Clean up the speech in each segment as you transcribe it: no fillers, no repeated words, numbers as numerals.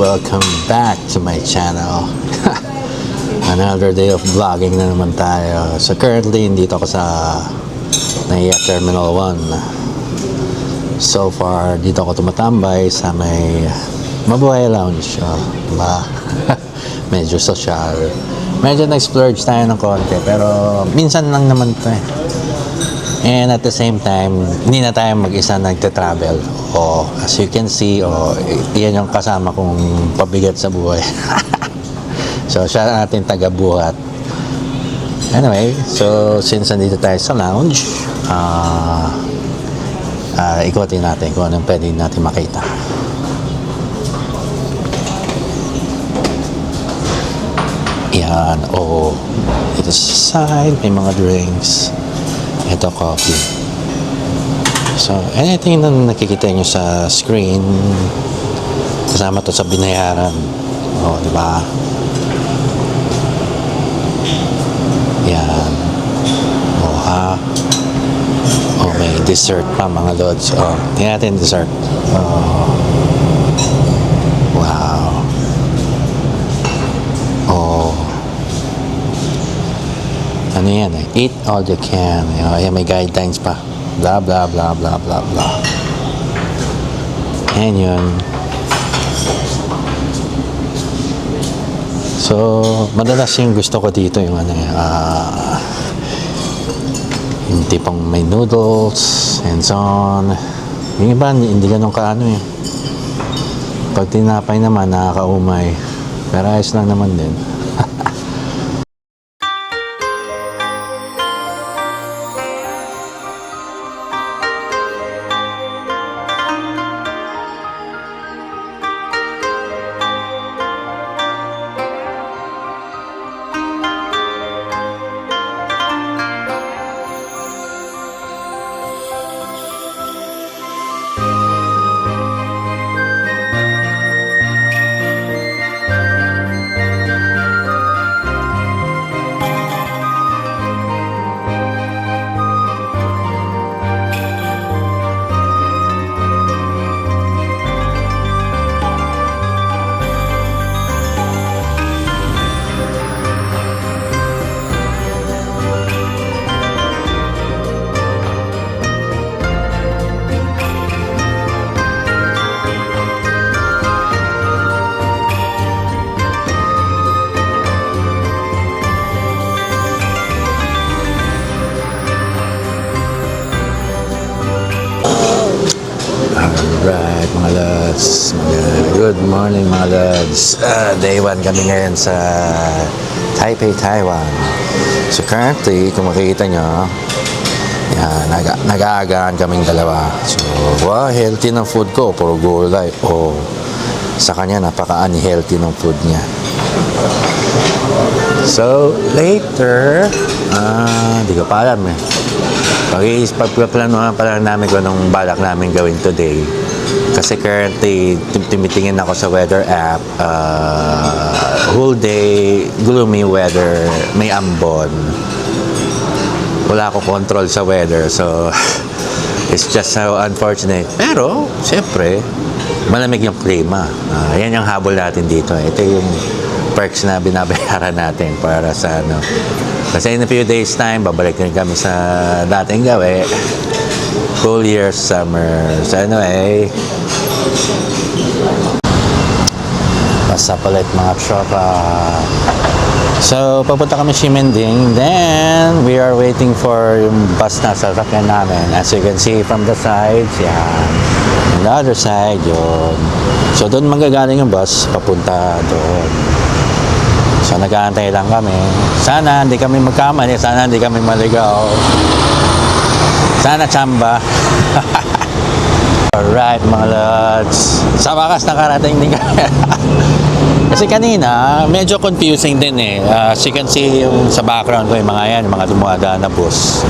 welcome back to my channel. Another day of vlogging na naman tayo. So currently, dito ako sa NAIA Terminal 1. So far, dito ako tumatambay sa may Mabuhay Lounge. Diba? Medyo social. Medyo na-splurge tayo ng konti, pero minsan lang naman ito eh. And at the same time, hindi na tayo mag-isa nagte-travel. As you can see, iyan yung kasama kong pabigat sa buhay. So, siya natin taga-buhat. Anyway, so since nandito tayo sa lounge, ikutin natin kung anong pwede natin makita. Yan, ito sa side, may mga drinks. Ito, coffee. So, anything na nakikita nyo sa screen, kasama to sa binayaran. Di ba? Yan. May dessert pa, mga lods. Tingnan natin dessert. Wow. Ano yan eh? Eat all you can. Ayan, may guidelines pa. Blah, blah, blah, blah, blah, blah. And yun. So, madalas yung gusto ko dito yung yung tipong may noodles and so on. Yung iba, hindi ganun kaano eh. Pag tinapay naman, nakakaumay. Pero ayos lang naman din. Alright, mga lads. Good morning, mga lads. Day 1 kami ngayon sa Taipei, Taiwan. So currently, kung makikita nyo, yan, nag-aagaan kaming dalawa. So, wow, healthy ng food ko. Puro gulay. Sa kanya, napaka-unhealthy ng food niya. So, later, hindi ko pa alam eh. Pagplanuhan pa lang namin kung anong balak namin gawin today. Kasi currently, tumitingin ako sa weather app. Whole day, gloomy weather, may ambon. Wala ako control sa weather. So, it's just so unfortunate. Pero, siyempre, malamig yung klima. Yan yung habol natin dito. Ito yung perks na binabayaran natin para sa Kasi in a few days time, babalik din kami sa dating gawi. Full year summer. So anyway, basta palit mga tropa. So, papunta kami Ximending. Then, we are waiting for yung bus na sasakyan namin. As you can see from the sides, yan. On the other side, yun. So, doon manggagaling yung bus, papunta doon. So, nag-aantay lang kami. Sana hindi kami magkamali. Sana hindi kami maligaw. Sana tsamba. Alright, mga lads. Sa wakas, nakarating din kami. Kasi kanina, medyo confusing din eh. As you can see yung sa background ko, yung mga yan, yung mga dumadaan na bus.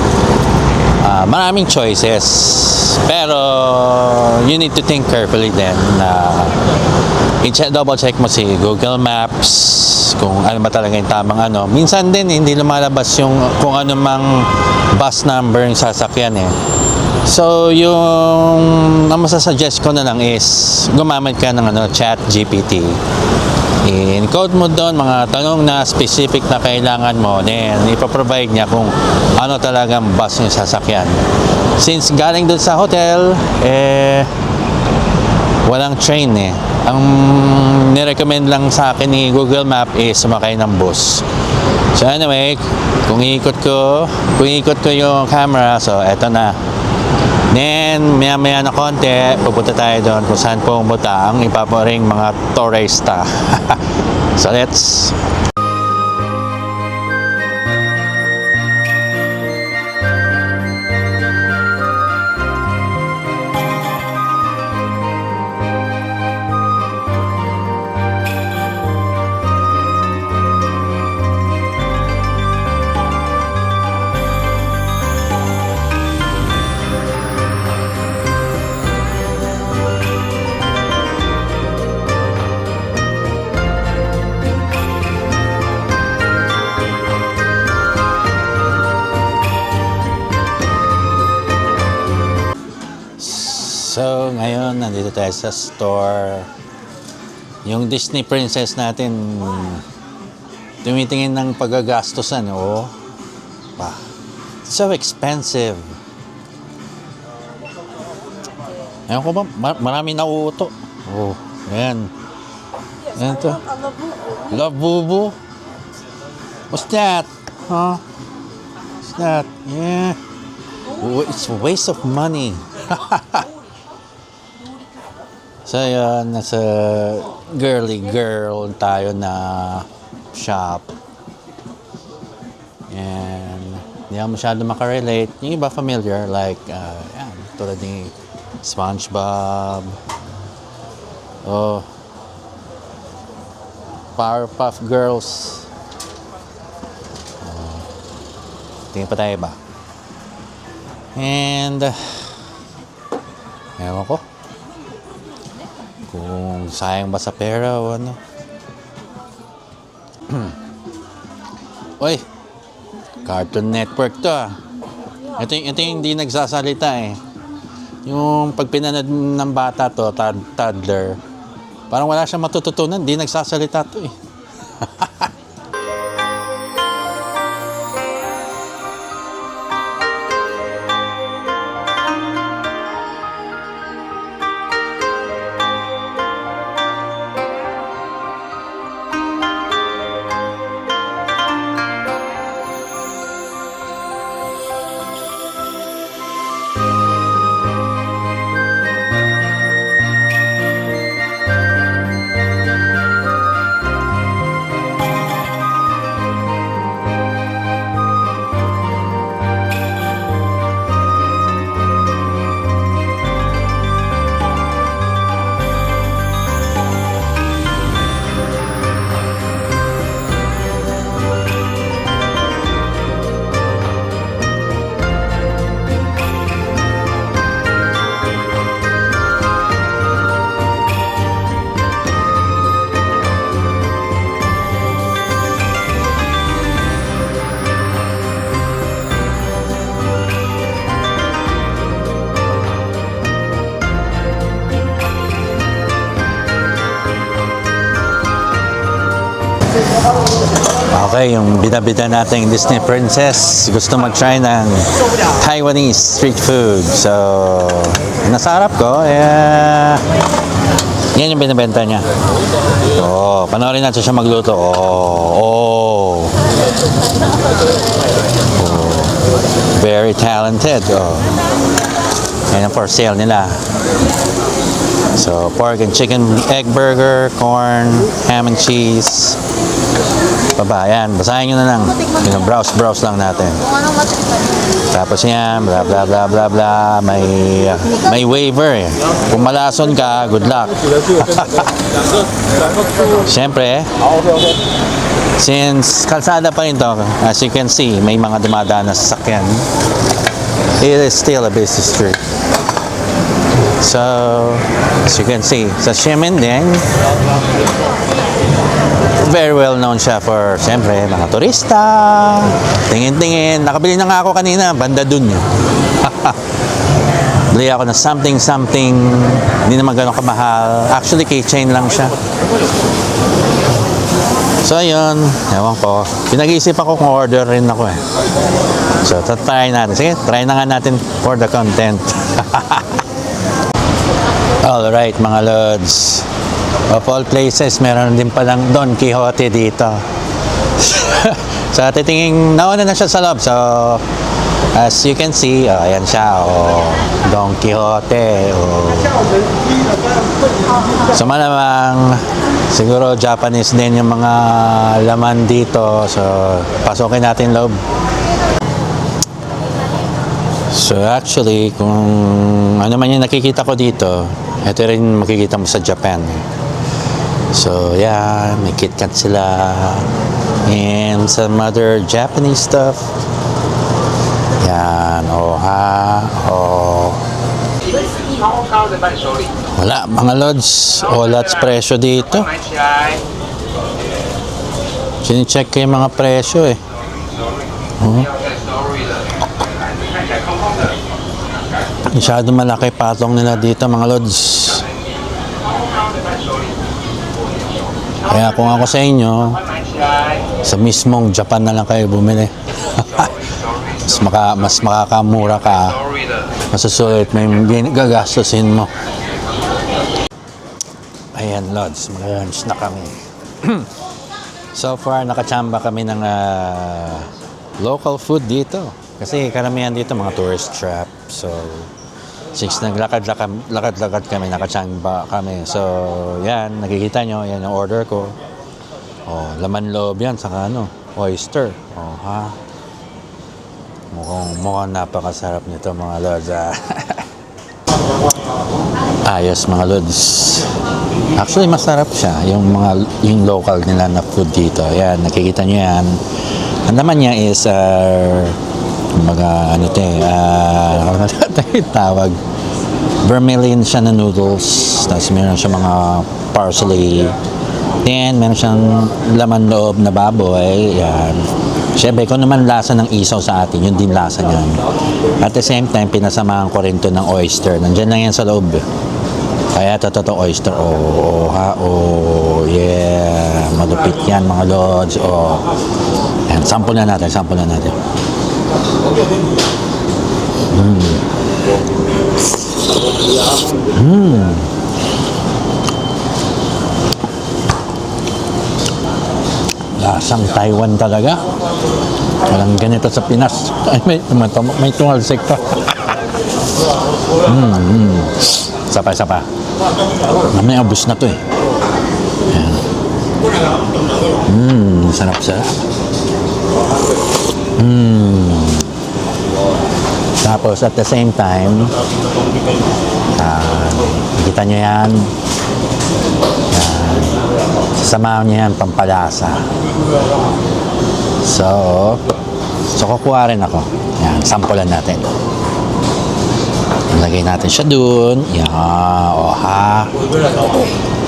Maraming choices. Pero, you need to think carefully din na double check mo si Google Maps kung ano ba talaga yung tamang ano. Minsan din, hindi lumalabas yung kung ano mang bus number yung sasakyan eh. So, yung ang masasuggest ko na lang is gumamit ka ng Chat GPT. I-encode mo doon mga tanong na specific na kailangan mo. Then, ipaprovide niya kung ano talagang bus yung sasakyan. Since galing doon sa hotel, walang train eh. Ang nirecommend lang sa akin ni Google Map is sumakay ng bus. So anyway, kung iikot ko yung camera, so eto na. Then, maya-maya na konti, pupunta tayo doon kung saan pumunta ang ipaparing mga turista. So, let's... So, ngayon, nandito tayo sa store. Yung Disney Princess natin, tumitingin ng paggagastosan, oh. Wow. So expensive. Ewan ko ba, marami na uuto. Oh, ayan. Ayan to. Love Bubu. What's that? Huh? What's that? Yeah. Oh, it's a waste of money. So yun, nasa girly girl tayo na shop. And hindi ako masyado makarelate. Yung iba familiar, like, yan, tulad ni SpongeBob. Oh, Powerpuff Girls. Tingin pa tayo ba? And, ewan ko. Kung sayang ba sa pera o ano. Uy, Cartoon Network to ah. Ito yung hindi nagsasalita eh. Yung pag pinanood ng bata to, toddler, parang wala siyang matututunan, hindi nagsasalita to eh. Okay, yung bida-bida nating Disney Princess gusto mag-try ng Taiwanese street food. So, nasa harap ko, yan yung binibenta niya. So, panoorin natin siya magluto. Very talented. Yan ang for sale nila. So, pork and chicken egg burger, corn, ham and cheese. Baba, yan. Basahin nyo na lang. Browse lang natin. Tapos yan, bla bla bla bla bla. May waiver eh. Kung malason ka, good luck. Siyempre, since kalsada pa rin to, as you can see, may mga dumadaan na sasakyan. It is still a busy street. So, as you can see, sa Xiamen din, very well known siya for, siyempre, mga turista. Tingin-tingin. Nakabili na nga ako kanina, banda dun. Bili ako na something, hindi naman gano'ng kamahal. Actually, keychain lang siya. So, ayun. Ewan ko. Pinag-iisip ako kung order rin ako eh. So, try natin. Sige, try na nga natin for the content. Alright, mga lods. Of all places, meron din palang Don Quixote dito. So, titingin, nauna na siya sa loob. So, as you can see, ayan siya, Don Quixote. So, malamang, siguro Japanese din yung mga laman dito. So, pasokin natin loob. So, actually, kung ano man yung nakikita ko dito, ito rin makikita mo sa Japan. So, yeah, may KitKat sila and some other Japanese stuff. Yan, wala, mga lods, lots presyo dito. Sine-check ko yung mga presyo eh. Masyado malaki patong nila dito, mga lods. Kaya kung ako sa inyo, sa mismong Japan na lang kayo bumili. mas makakamura ka. Masusulit, may gagastusin mo. Ayan, lods, mag-lunch na kami. So far, nakachamba kami ng local food dito. Kasi karamihan dito mga tourist trap. So, since naglakad-lakad kami, nakachamba kami. So, yan, nakikita nyo, yan yung order ko. Laman loob yan, saka oyster. Mukhang napakasarap nito, mga lods. Ayos, mga lods. Actually, masarap siya. Yung local nila na food dito. Yan, nakikita nyo yan. Ang naman niya is, tawag. Vermilion siya na noodles. Tapos meron siya mga parsley. Then, meron siyang laman loob na baboy. Yan. Siyempre, kung naman lasa ng isaw sa atin, yun din lasa niyan. At the same time, pinasamahan ko rin to ng oyster. Nandyan lang yan sa loob. Kaya totoo oyster. Yeah. Malupit yan, mga lods. Yan, sample na natin. Lasang Taiwan talaga. Walang ganito sa Pinas. Ay, may tungalsik pa. Sapa. Mamaya ubus na to eh. Ayan. Sarap. Tapos at the same time, kita nyo yan. Sasamahan nyo yan, pampalasa. So kukuha rin ako. Yan, sampulan natin. Lagay natin siya dun. Yan,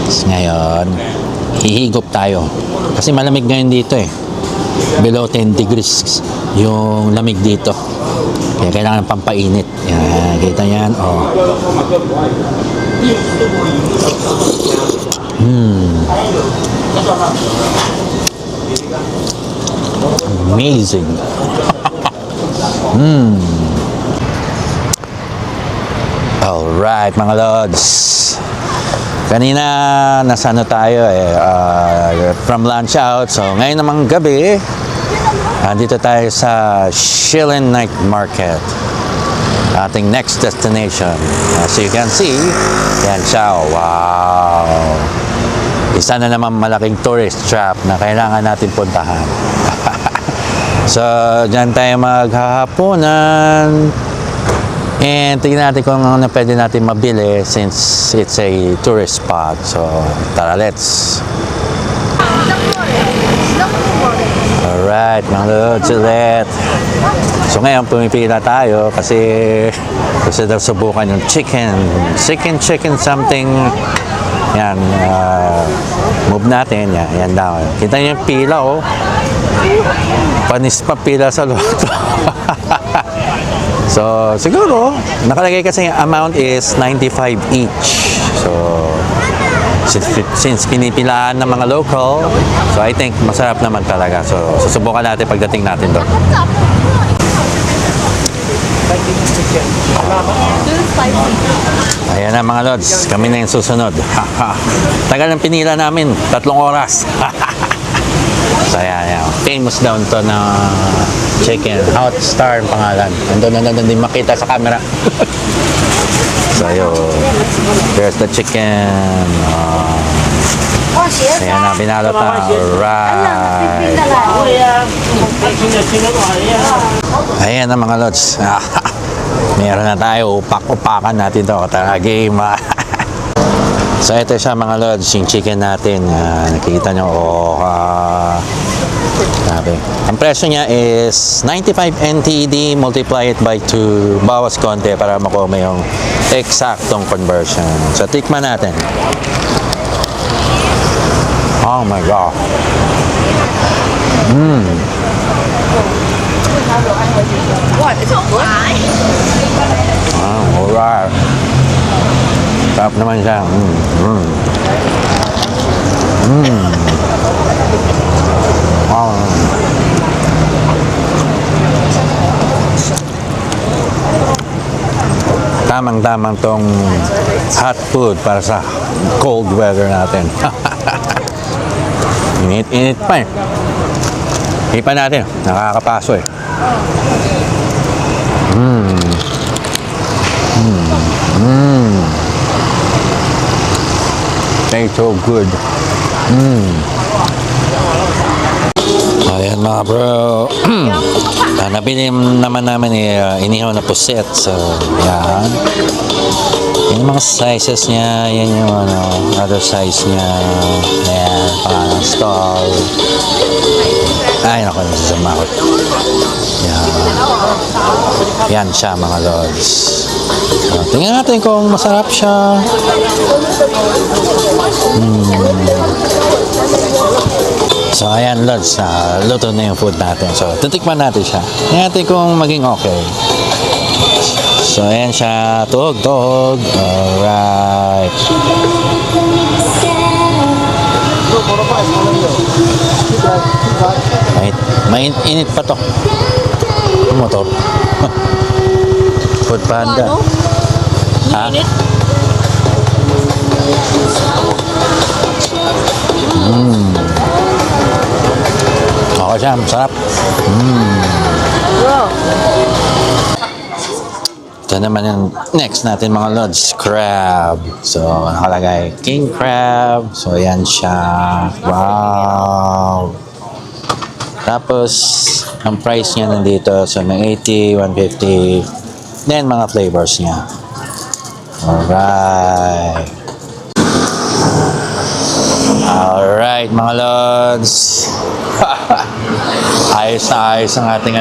Tapos ngayon, hihigop tayo. Kasi malamig ngayon dito eh. Below 10 degrees yung lamig dito. Kaya kailangan pampainit. Yan, kita yan. Amazing. Alright, mga lods. Kanina, nasa tayo from lunch out. So, ngayon namang gabi, dito tayo sa Shilin Night Market. Ating next destination. As you can see, yan siya. Wow! Isa na naman malaking tourist trap na kailangan natin puntahan. So, dyan tayo maghahaponan. And tingnan natin kung ano pwede natin mabili since it's a tourist spot. So, tara, let's. Alright, mga lods, ulit. So ngayon, pumipila tayo kasi gusto daw subukan yung chicken something. Yan, move natin. Yan daw. Kita niyo yung pila, Panis pa pila sa loto. So, siguro, nakalagay kasi yung amount is 95 each. So, since pinipilaan ng mga local, so I think masarap naman talaga. So, susubukan natin pagdating natin doon. Ayan na mga lods, kami na yung susunod. Tagal ng pinila namin, 3 oras. So ayan. Famous daw ito na chicken. Hot Star ang pangalan. Nandun din makita sa camera. So ayun. There's the chicken. Ayan na, binalot na. Alright. Ayan na mga lods. Meron na tayo. Upak-upakan natin to. Tara, game. So ito siya mga lods, yung chicken natin. Nakikita nyo. Grabe. Ang presyo niya is 95 NTD, multiply it by 2, bawas konti para makuha mo yung eksaktong conversion. So tikman natin. Oh my God. What? Is it good? Alright. Sarap naman siya. Tamang-tamang tong hot food para sa cold weather natin. Init pa eh. Ipan natin. Nakakapaso eh. Tastes so good. Ayan mga bro. Nabili naman namin inihaw na puset. So, yan. Yan yung mga sizes niya. Yan yung other size niya. Ayan, parang stall. Ay, naku, nasasama ko. Yan. Yan siya mga lods. So, tingnan natin kung masarap siya. So, ayan, lods, luto na yung food natin. So, titikman natin siya. Tingnan natin kung maging okay. So, ayan siya. Tuhog. Alright. Mainit pa to. Ano mo to? Food Panda. Ha? Okay siya, masarap. Ito naman yung next natin mga lods, crab. So, nakalagay king crab. So, ayan siya. Wow! Tapos, ang price niya nandito. So, may 80, 150. Then, mga flavors niya. Alright. Alright, mga lods. Ayos na ayos ang ating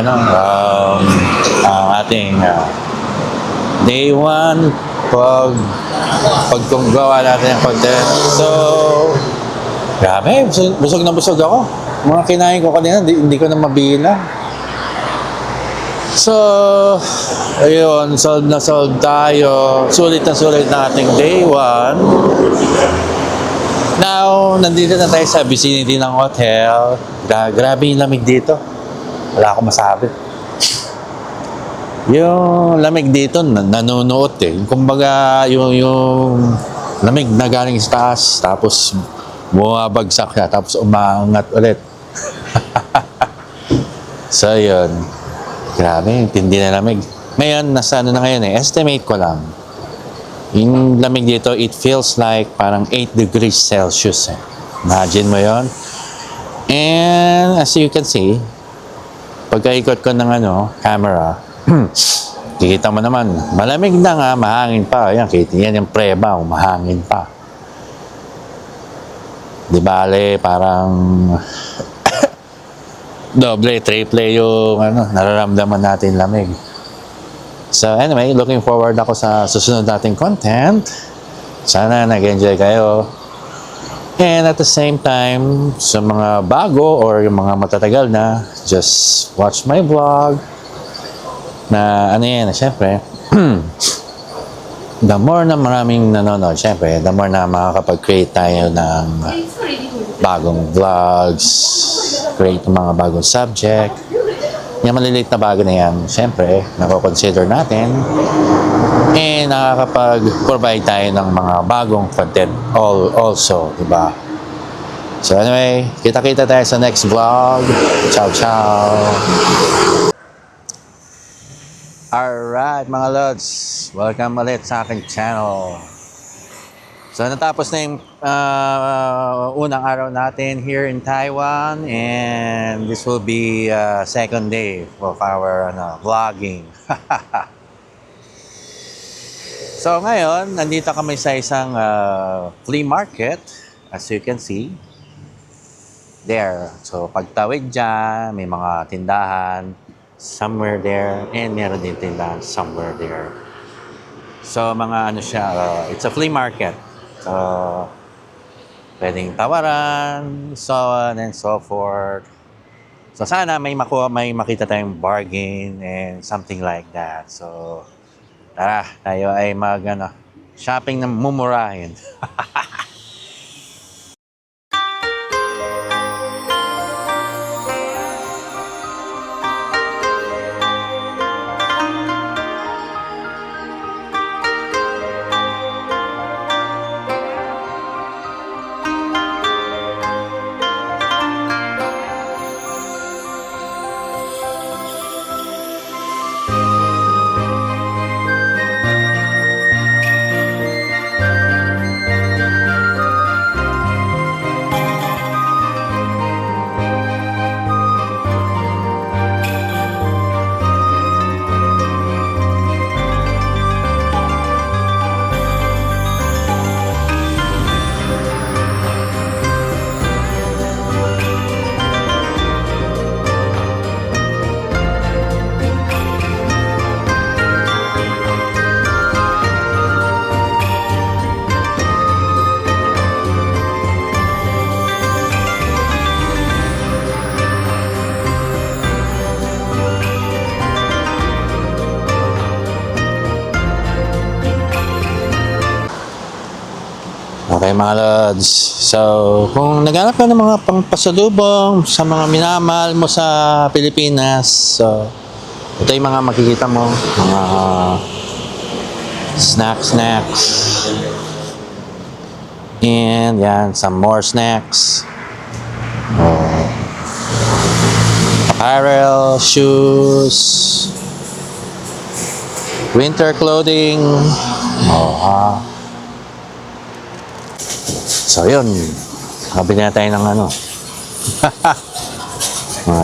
day 1 paggawa natin ng content. So, grabe, busog na busog ako. Mga kinain ko kanina, hindi ko na mabilang. So, ayun, solve na solve tayo. Sulit na ating day 1. Now, nandito na tayo sa vicinity ng hotel. Grabe yung lamig dito. Wala akong masabi. Yung lamig dito, nanunuot eh. Kumbaga, yung lamig na galing sa taas, tapos bumabagsak siya, tapos umaangat ulit. So, yun. Grabe, tindi na lamig. Ngayon, nasa na ngayon eh. Estimate ko lang. Yung lamig dito, it feels like parang 8 degrees Celsius eh. Imagine mo yon. And as you can see, pagkaikot ko ng camera, kikita mo naman, malamig na nga, mahangin pa. Yan, yan yung preba, mahangin pa. Di bale, parang doble, triple yung nararamdaman natin lamig. So anyway, looking forward ako sa susunod nating content. Sana nag-enjoy kayo. And at the same time, sa mga bago or yung mga matatagal na, just watch my vlog. na ano yan, syempre, the more na maraming nanonood, syempre, the more na makakapag-create tayo ng bagong vlogs, create ng mga bagong subject. Yung maliliit na bago na yan, syempre, nako-consider natin. And nakakapag-provide tayo ng mga bagong content also, di ba? So anyway, kita-kita tayo sa next vlog. Ciao, ciao! Alright mga lods, welcome ulit sa aking channel. So natapos na yung unang araw natin here in Taiwan, and this will be second day of our vlogging. So ngayon, nandito kami sa isang flea market, as you can see. There. So pagtawid dyan, may mga tindahan somewhere there, and meron din tindahan somewhere there. So mga ano siya, it's a flea market. So pwedeng tawaran, so on and so forth. So sana may makita tayong bargain and something like that. So tara, tayo ay shopping na mumurahin. Okay mga lods, so kung naghanap ka ng mga pangpasalubong sa mga minamahal mo sa Pilipinas, so ito yung mga makikita mo, mga snacks, and yan, some more snacks, apparel, shoes, winter clothing, so yun, nakabili na tayo ng mga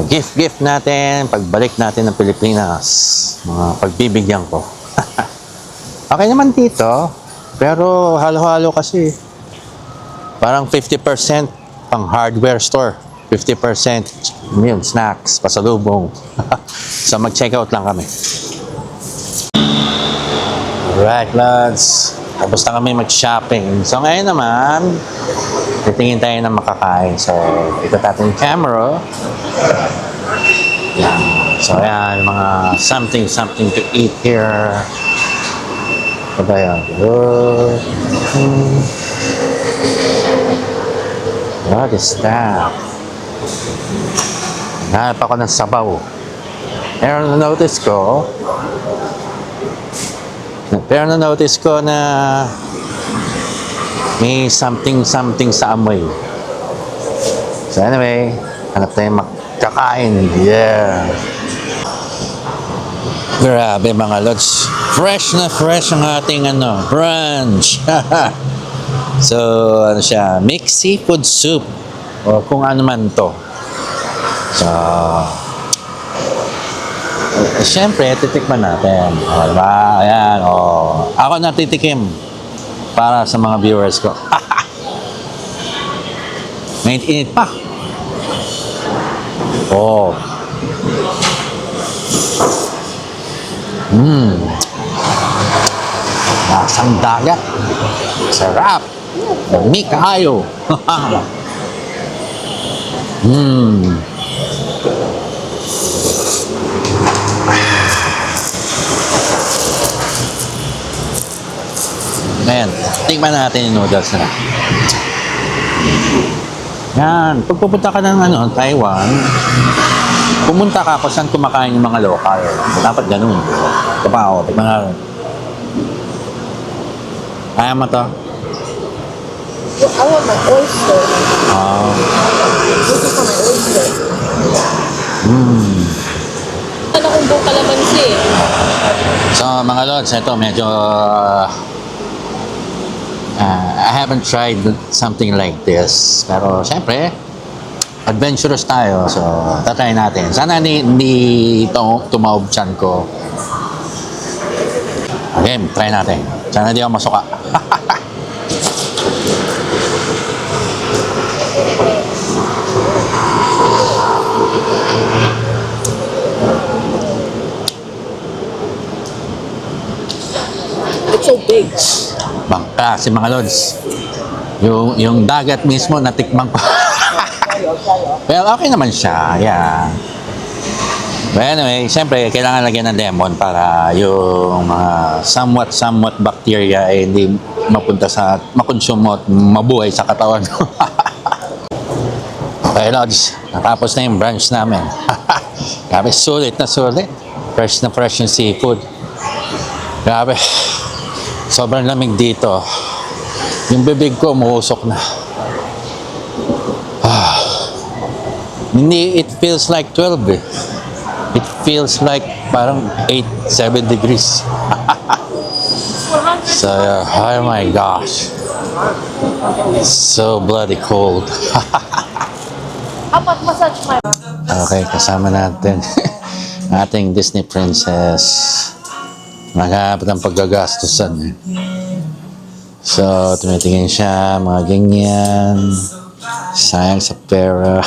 gift natin pagbalik natin ng Pilipinas, mga pagbibigyan ko. Okay naman dito, pero halo-halo kasi, parang 50% pang hardware store, 50% yun, snacks, pasalubong. So mag check out lang kami. Alright lads, tapos na kami mag-shopping. So ngayon naman, titingin tayo ng makakain. So, ikot natin yung camera. Yan. So, ayan, mga something to eat here. Ano ba yan? What is that? Nahanap ako ng sabaw. Pero na-notice ko na may something sa amoy. So anyway, hanap tayong makakain. Yeah. Grabe mga lods. Fresh na fresh ang ating brunch. So ano siya, mixed seafood soup. O kung ano man to. So siyempre, titikman natin. O, diba? Ayan, o. Ako na titikim para sa mga viewers ko. Mainit-init pa. Oh. Lasang dagat. Sarap. Dami kayo. Ngayon, tikman natin yung noodles nila. Yan. Pag pupunta ka ng Taiwan, pumunta ka kung saan kumakain yung mga local. Dapat ganun. Ito pa ako. Tikman natin. Kaya mo to? I want my oyster. This is for my oyster. Ano kung buong kalamansi eh? So, mga lods, ito medyo I haven't tried something like this. Pero, syempre, adventurous tayo. So, tatry natin. Sana hindi tumaob tiyan ko. Okay, try natin. Sana hindi ako masuka. It's so big. Bangka si mga lods. Yung dagat mismo natikman ko. Well, okay naman siya. Yeah. But anyway, siyempre, kailangan lagyan ng lemon para yung mga somewhat bacteria ay hindi makonsume at mabuhay sa katawan. Okay, Lods, natapos na yung brunch namin. Grabe, sulit na sulit. Fresh na fresh yung seafood. Grabe, sobrang lamig dito. Yung bibig ko, umuusok na. Hindi, it feels like 12 eh. It feels like parang 7 degrees. So, oh my gosh. It's so bloody cold. Apat massage my... Okay, kasama natin ating Disney princess. Naghahanap ng paggagastusan eh. So, tumitingin siya, mga ganyan. Sayang sa pera.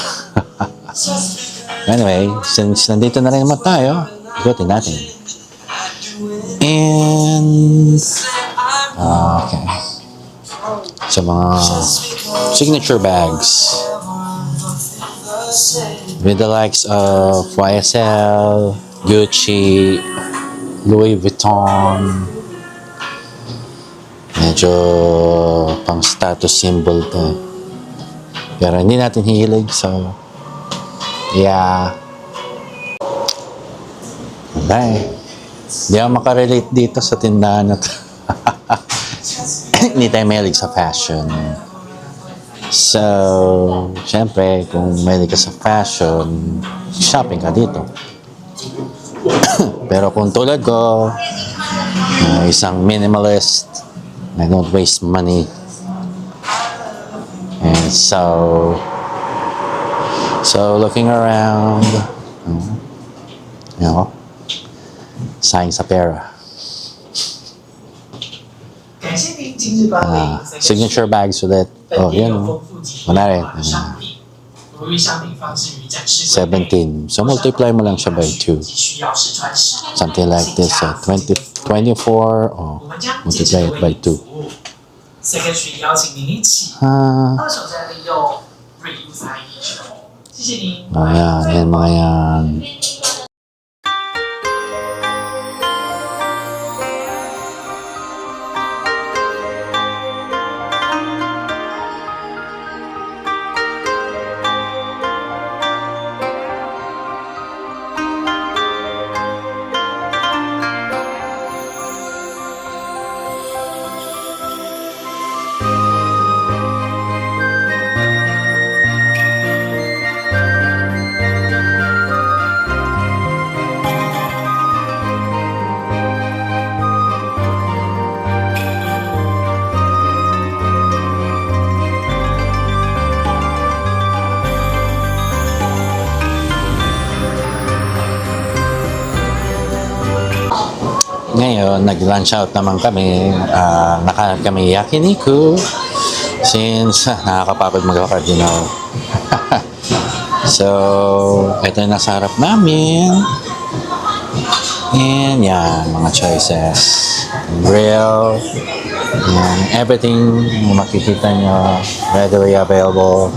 Anyway, since nandito na rin naman tayo, ikutin natin. And, okay. So, mga signature bags. With the likes of YSL, Gucci, Louis Vuitton. Medyo pang status symbol to. Pero hindi natin hilig, so yeah. Okay. Hindi ako makarelate dito sa tindahan na to. Hindi tayo mahilig sa fashion. So, syempre, kung mahilig ka sa fashion, shopping ka dito. Pero kung tulad ko, isang minimalist, I don't waste money. And so looking around, sayang sa pera. Signature bags ulit. Oh, yan. Wala rin. 17. So, multiply mo lang siya by 2. Something like this. So, 24. Oh, multiply it by 2. Ayan, yan mga yan. Ngayon, nag-lunch out naman kami. Nakahanap kami yakiniku since nakakapagod mag-cardinal. So, ito yung nasa harap namin. And yan, mga choices. Grill. Yan, everything makikita nyo readily available.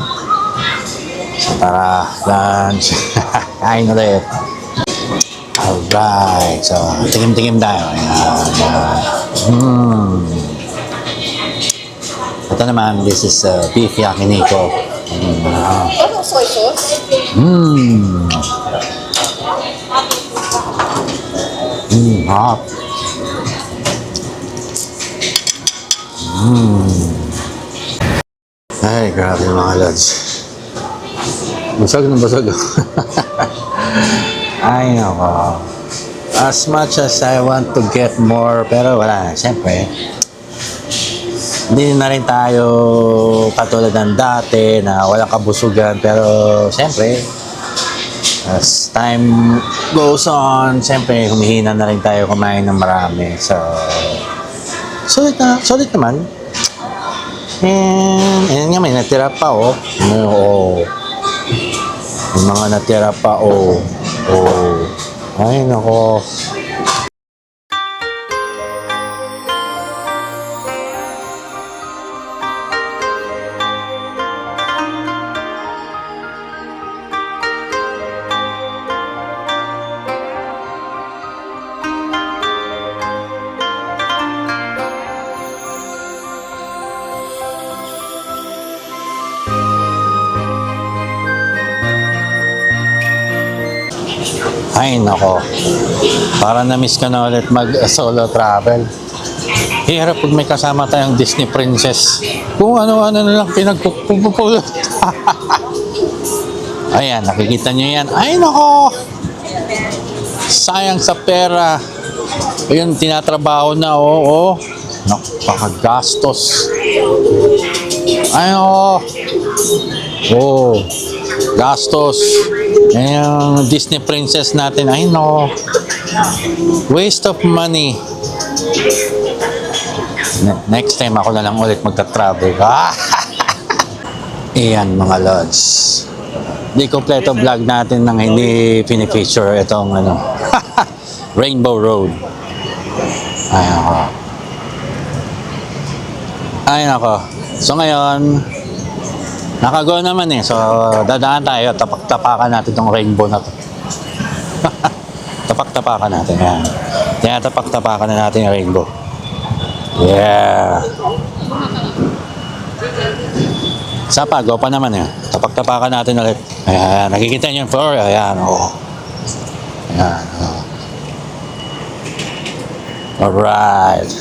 So, tara, lunch. Kain ulit. Alright, so tingin-tingin tayo. Ayan, ayan. Ito naman, this is beef yakiniku. Ano, soy sauce? Mmm. Hot. Ay, grabe mga lods. Busog na busog. Ay, nako. As much as I want to get more, pero wala na. Siyempre, hindi na rin tayo katulad ng dati na walang kabusugan. Pero, siyempre, as time goes on, siyempre, humihina na rin tayo kumain ng marami. So, solid naman. And nga, may natira pa, oh. Oh. May mga natira pa, oh. Oh. Ay, nako. Ay, nako. Para na-miss ka na ulit mag-solo travel. Hirap pag may kasama tayong Disney princess. Kung ano-ano na lang pinagpupulot. Ayan, nakikita nyo yan. Ay, nako. Sayang sa pera. Ayun, tinatrabaho na, oo. Napakagastos. Ay, nako. Oh, gastos. Yung Disney princess natin, ay no. Waste of money. Next time ako na lang ulit magta-travel. Iyan mga lods. Di kompleto vlog natin nang hindi pinipicture itong ano, Rainbow Road. Ay nako. Ay nako. So ngayon, nakago naman eh. So, dadaan tayo. Tapak-tapakan natin itong rainbow na to. Tapak-tapakan natin. Yan. Kaya tapak-tapakan na natin yung rainbow. Yeah. Sapa, go pa naman eh. Tapak-tapakan natin ulit. Ayan. Nakikita niyo yung floor. Ayan. Oh. Ayan. Oh. Alright.